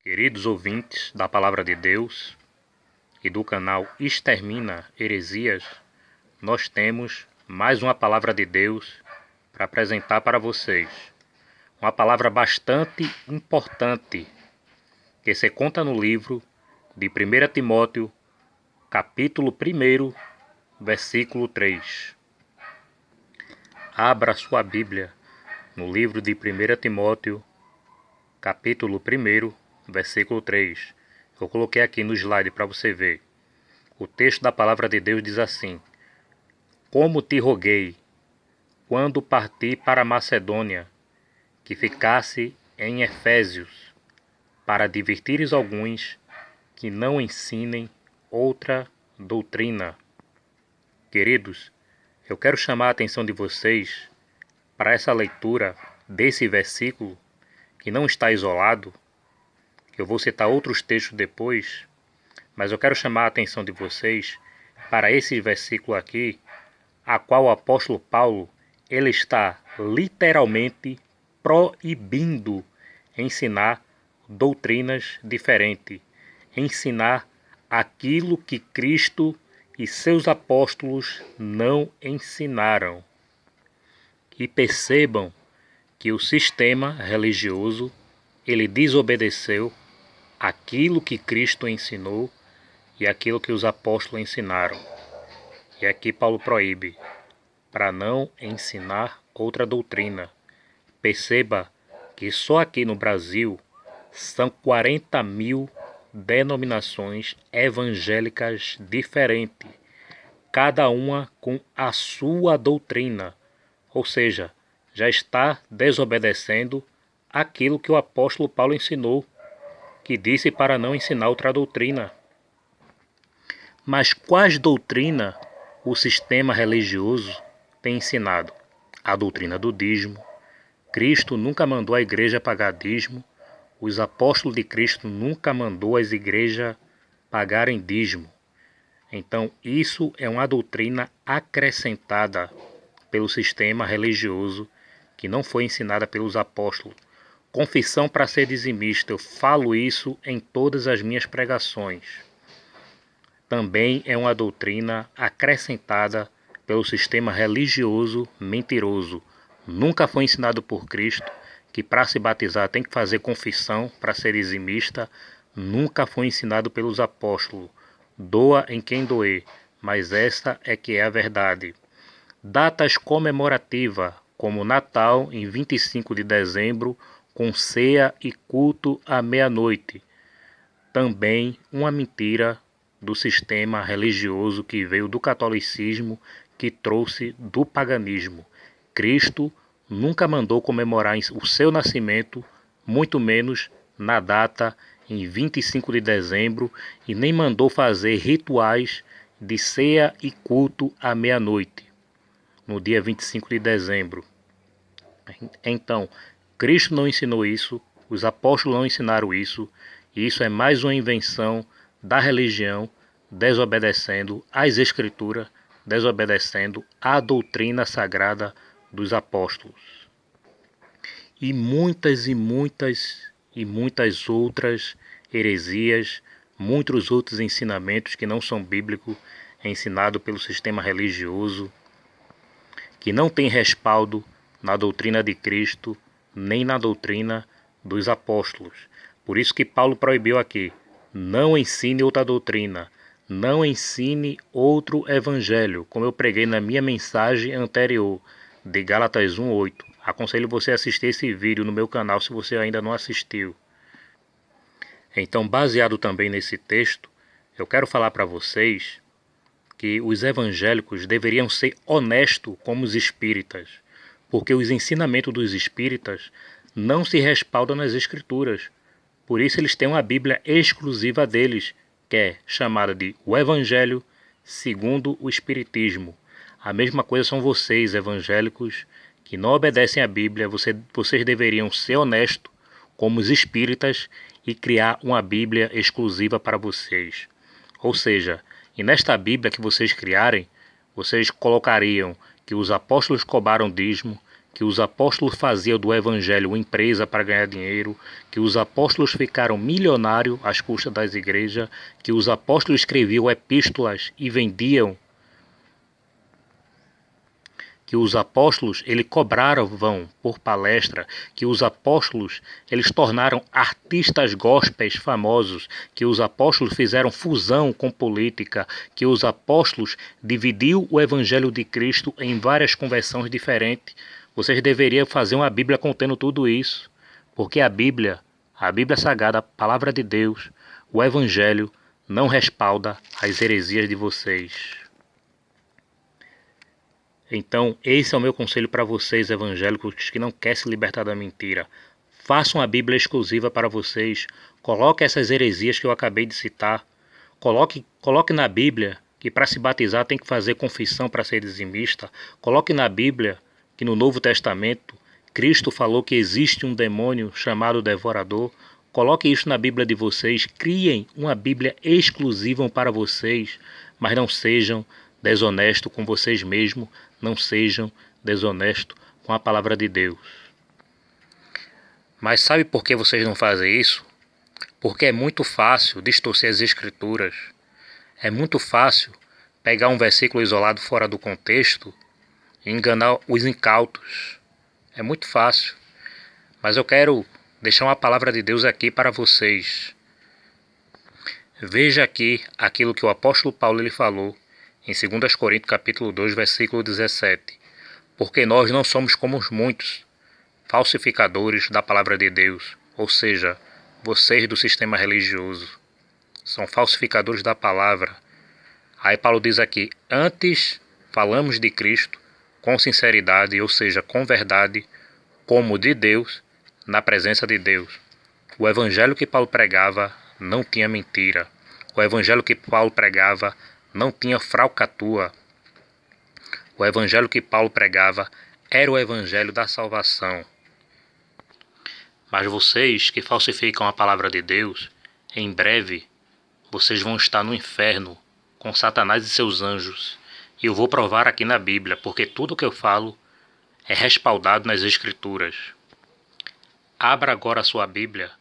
Queridos ouvintes da Palavra de Deus e do canal Extermina Heresias, nós temos mais uma Palavra de Deus para apresentar para vocês. Uma palavra bastante importante que se conta no livro de 1 Timóteo, capítulo 1, versículo 3. Abra sua Bíblia no livro de 1 Timóteo, capítulo 1, versículo 3. Eu coloquei aqui no slide para você ver. O texto da palavra de Deus diz assim: Como te roguei, quando parti para a Macedônia, que ficasse em Efésios, para advertires alguns que não ensinem outra doutrina. Queridos, eu quero chamar a atenção de vocês para essa leitura desse versículo, que não está isolado. Eu vou citar outros textos depois, mas eu quero chamar a atenção de vocês para esse versículo aqui, a qual o apóstolo Paulo ele está literalmente proibindo ensinar doutrinas diferentes, ensinar aquilo que Cristo e seus apóstolos não ensinaram. E percebam que o sistema religioso ele desobedeceu aquilo que Cristo ensinou e aquilo que os apóstolos ensinaram. E aqui Paulo proíbe para não ensinar outra doutrina. Perceba que só aqui no Brasil são 40 mil denominações evangélicas diferentes, cada uma com a sua doutrina, ou seja, já está desobedecendo aquilo que o apóstolo Paulo ensinou, que disse para não ensinar outra doutrina. Mas quais doutrina o sistema religioso tem ensinado? A doutrina do dízimo. Cristo nunca mandou a igreja pagar dízimo. Os apóstolos de Cristo nunca mandou as igrejas pagarem dízimo. Então isso é uma doutrina acrescentada pelo sistema religioso que não foi ensinada pelos apóstolos. Confissão para ser dizimista, eu falo isso em todas as minhas pregações. Também é uma doutrina acrescentada pelo sistema religioso mentiroso. Nunca foi ensinado por Cristo que para se batizar tem que fazer confissão para ser dizimista. Nunca foi ensinado pelos apóstolos. Doa em quem doer, mas esta é que é a verdade. Datas comemorativas, como Natal em 25 de dezembro, com ceia e culto à meia-noite. Também uma mentira do sistema religioso que veio do catolicismo, que trouxe do paganismo. Cristo nunca mandou comemorar o seu nascimento, muito menos na data em 25 de dezembro, e nem mandou fazer rituais de ceia e culto à meia-noite, no dia 25 de dezembro. Então, Cristo não ensinou isso, os apóstolos não ensinaram isso, e isso é mais uma invenção da religião, desobedecendo às Escrituras, desobedecendo à doutrina sagrada dos apóstolos. E muitas outras heresias, muitos outros ensinamentos que não são bíblicos, ensinados pelo sistema religioso, que não tem respaldo na doutrina de Cristo, nem na doutrina dos apóstolos. Por isso que Paulo proibiu aqui: não ensine outra doutrina, não ensine outro evangelho, como eu preguei na minha mensagem anterior, de Gálatas 1:8. Aconselho você a assistir esse vídeo no meu canal se você ainda não assistiu. Então, baseado também nesse texto, eu quero falar para vocês que os evangélicos deveriam ser honestos como os espíritas, porque os ensinamentos dos espíritas não se respaldam nas Escrituras. Por isso eles têm uma Bíblia exclusiva deles, que é chamada de o Evangelho segundo o Espiritismo. A mesma coisa são vocês, evangélicos, que não obedecem à Bíblia. Vocês deveriam ser honestos como os espíritas e criar uma Bíblia exclusiva para vocês. Ou seja, e nesta Bíblia que vocês criarem, vocês colocariam que os apóstolos cobraram dízimo, que os apóstolos faziam do evangelho uma empresa para ganhar dinheiro, que os apóstolos ficaram milionários às custas das igrejas, que os apóstolos escreviam epístolas e vendiam, que os apóstolos eles cobraram por palestra, que os apóstolos eles tornaram artistas gospels famosos, que os apóstolos fizeram fusão com política, que os apóstolos dividiu o evangelho de Cristo em várias conversões diferentes. Vocês deveriam fazer uma Bíblia contendo tudo isso, porque a Bíblia Sagrada, a palavra de Deus, o evangelho não respalda as heresias de vocês. Então, esse é o meu conselho para vocês, evangélicos, que não querem se libertar da mentira. Façam uma Bíblia exclusiva para vocês. Coloque essas heresias que eu acabei de citar. Coloque na Bíblia que para se batizar tem que fazer confissão para ser dizimista. Coloque na Bíblia que no Novo Testamento Cristo falou que existe um demônio chamado devorador. Coloque isso na Bíblia de vocês. Criem uma Bíblia exclusiva para vocês, mas não sejam desonestos com vocês mesmos. Não sejam desonestos com a palavra de Deus. Mas sabe por que vocês não fazem isso? Porque é muito fácil distorcer as escrituras. É muito fácil pegar um versículo isolado fora do contexto e enganar os incautos. É muito fácil. Mas eu quero deixar uma palavra de Deus aqui para vocês. Veja aqui aquilo que o apóstolo Paulo ele falou em 2 Coríntios capítulo 2, versículo 17. Porque nós não somos como muitos falsificadores da palavra de Deus, ou seja, vocês do sistema religioso são falsificadores da palavra. Aí Paulo diz aqui, antes falamos de Cristo com sinceridade, ou seja, com verdade, como de Deus, na presença de Deus. O evangelho que Paulo pregava não tinha mentira. O evangelho que Paulo pregava não tinha falcatrua. O evangelho que Paulo pregava era o evangelho da salvação. Mas vocês que falsificam a palavra de Deus, em breve vocês vão estar no inferno com Satanás e seus anjos. E eu vou provar aqui na Bíblia, porque tudo que eu falo é respaldado nas Escrituras. Abra agora a sua Bíblia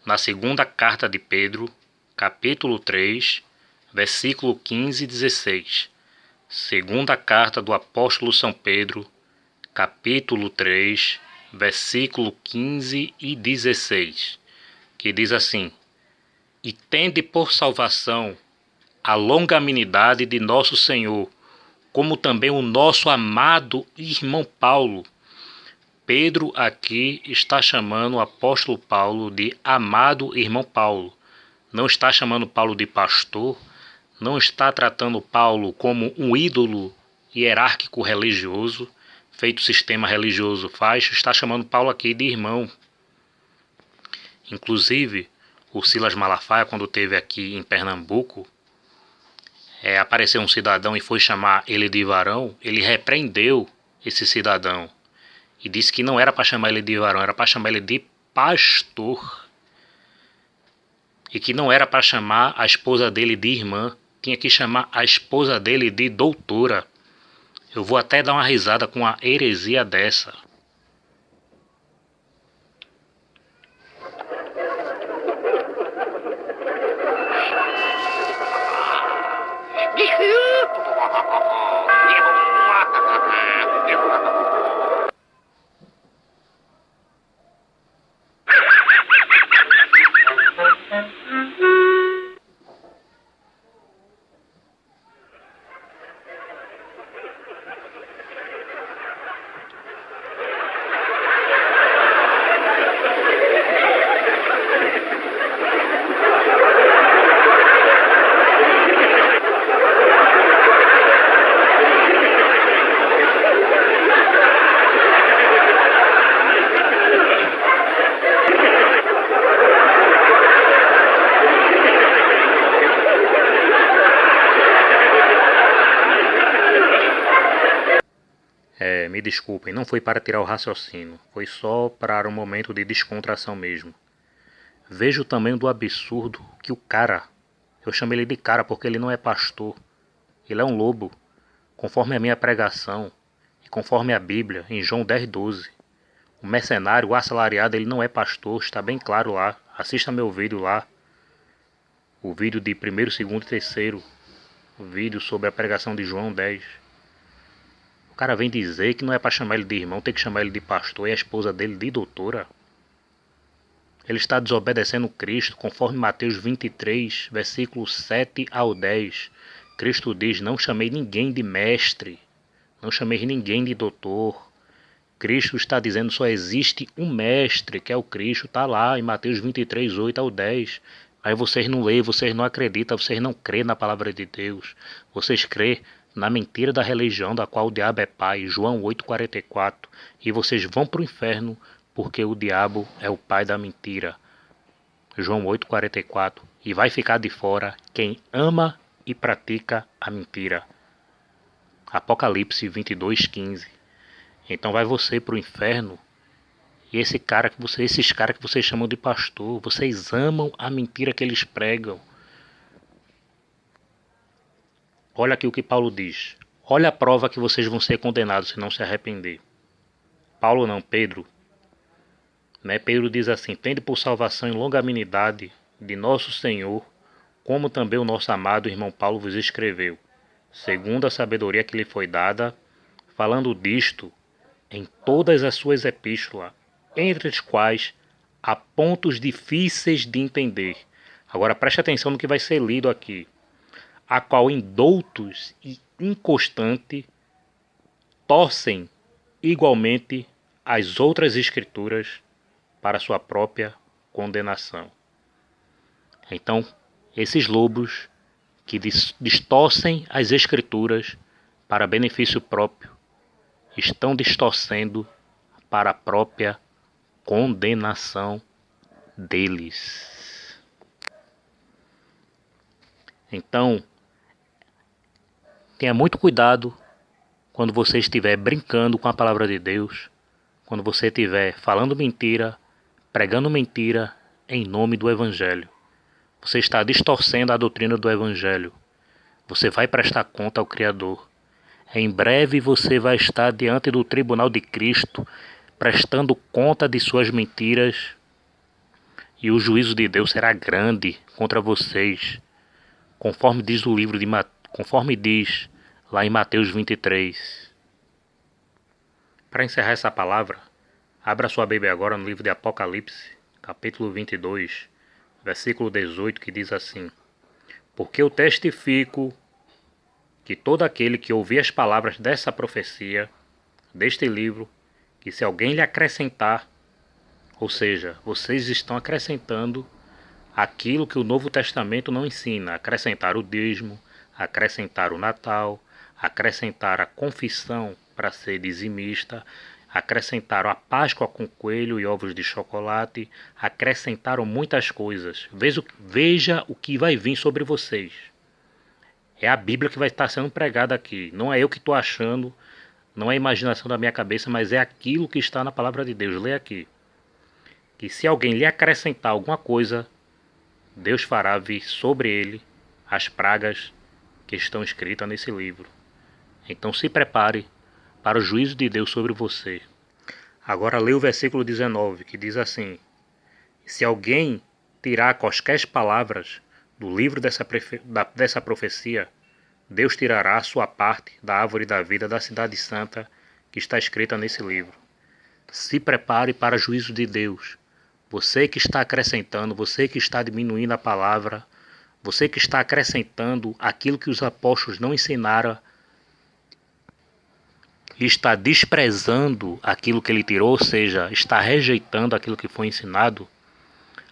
na segunda carta de Pedro, capítulo 3, versículo 15 e 16. Segunda carta do apóstolo São Pedro, capítulo 3, versículo 15 e 16, que diz assim: E tende por salvação a longanimidade de nosso Senhor, como também o nosso amado irmão Paulo. Pedro aqui está chamando o apóstolo Paulo de amado irmão Paulo. Não está chamando Paulo de pastor, não está tratando Paulo como um ídolo hierárquico religioso, feito o sistema religioso faz, está chamando Paulo aqui de irmão. Inclusive, o Silas Malafaia, quando esteve aqui em Pernambuco, apareceu um cidadão e foi chamar ele de varão, ele repreendeu esse cidadão e disse que não era para chamar ele de varão, era para chamar ele de pastor. E que não era para chamar a esposa dele de irmã, tinha que chamar a esposa dele de doutora. Eu vou até dar uma risada com uma heresia dessa. Me desculpem, não foi para tirar o raciocínio, foi só para um momento de descontração mesmo. Vejo também do absurdo que o cara, eu chamo ele de cara porque ele não é pastor, ele é um lobo, conforme a minha pregação, e conforme a Bíblia, em João 10:12. O mercenário, o assalariado, ele não é pastor, está bem claro lá. Assista meu vídeo lá. O vídeo de 1º, 2º e 3º. O vídeo sobre a pregação de João 10. O cara vem dizer que não é para chamar ele de irmão, tem que chamar ele de pastor e a esposa dele de doutora. Ele está desobedecendo Cristo, conforme Mateus 23, versículos 7 ao 10. Cristo diz: não chamei ninguém de mestre, não chamei ninguém de doutor. Cristo está dizendo só existe um mestre, que é o Cristo, está lá em Mateus 23, 8 ao 10. Aí vocês não leem, vocês não acreditam, vocês não crêem na palavra de Deus. Vocês crêem na mentira da religião da qual o diabo é pai, João 8,44. E vocês vão para o inferno porque o diabo é o pai da mentira, João 8,44. E vai ficar de fora quem ama e pratica a mentira, Apocalipse 22,15. Então vai você para o inferno. E esses caras que vocês chamam de pastor, vocês amam a mentira que eles pregam. Olha aqui o que Paulo diz. Olha a prova que vocês vão ser condenados se não se arrepender. Paulo não, Pedro. Pedro diz assim: tende por salvação e longanimidade de nosso Senhor, como também o nosso amado irmão Paulo vos escreveu, segundo a sabedoria que lhe foi dada, falando disto em todas as suas epístolas, entre as quais há pontos difíceis de entender. Agora preste atenção no que vai ser lido aqui. A qual indoutos e inconstante torcem igualmente as outras escrituras para sua própria condenação. Então, esses lobos que distorcem as escrituras para benefício próprio estão distorcendo para a própria condenação deles. Então, tenha muito cuidado quando você estiver brincando com a palavra de Deus, quando você estiver falando mentira, pregando mentira em nome do Evangelho. Você está distorcendo a doutrina do Evangelho. Você vai prestar conta ao Criador. Em breve você vai estar diante do tribunal de Cristo, prestando conta de suas mentiras, e o juízo de Deus será grande contra vocês, conforme diz o livro conforme diz lá em Mateus 23. Para encerrar essa palavra, abra sua Bíblia agora no livro de Apocalipse, capítulo 22, versículo 18, que diz assim: porque eu testifico que todo aquele que ouvir as palavras dessa profecia, deste livro, que se alguém lhe acrescentar, ou seja, vocês estão acrescentando aquilo que o Novo Testamento não ensina, acrescentar o dízimo, acrescentar o Natal, acrescentar a confissão para ser dizimista, acrescentaram a Páscoa com coelho e ovos de chocolate, acrescentaram muitas coisas. Veja o que vai vir sobre vocês. É a Bíblia que vai estar sendo pregada aqui. Não é eu que estou achando, não é a imaginação da minha cabeça, mas é aquilo que está na palavra de Deus. Lê aqui. Que se alguém lhe acrescentar alguma coisa, Deus fará vir sobre ele as pragas que estão escritas nesse livro. Então se prepare para o juízo de Deus sobre você. Agora lê o versículo 19, que diz assim: se alguém tirar quaisquer palavras do livro dessa profecia, Deus tirará a sua parte da árvore da vida da cidade santa que está escrita nesse livro. Se prepare para o juízo de Deus. Você que está acrescentando, você que está diminuindo a palavra, você que está acrescentando aquilo que os apóstolos não ensinaram, está desprezando aquilo que ele tirou, ou seja, está rejeitando aquilo que foi ensinado,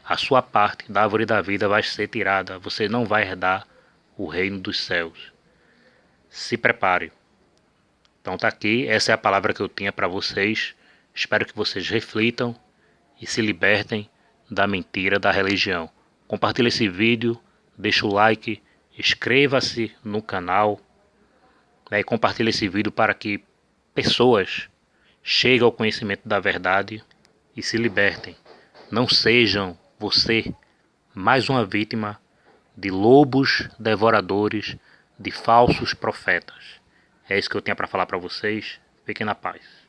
a sua parte da árvore da vida vai ser tirada. Você não vai herdar o reino dos céus. Se prepare. Então tá aqui, essa é a palavra que eu tinha para vocês. Espero que vocês reflitam e se libertem da mentira da religião. Compartilhe esse vídeo, deixe o like, inscreva-se no canal, e compartilhe esse vídeo para que pessoas cheguem ao conhecimento da verdade e se libertem. Não sejam você mais uma vítima de lobos devoradores, de falsos profetas. É isso que eu tinha para falar para vocês. Fiquem na paz.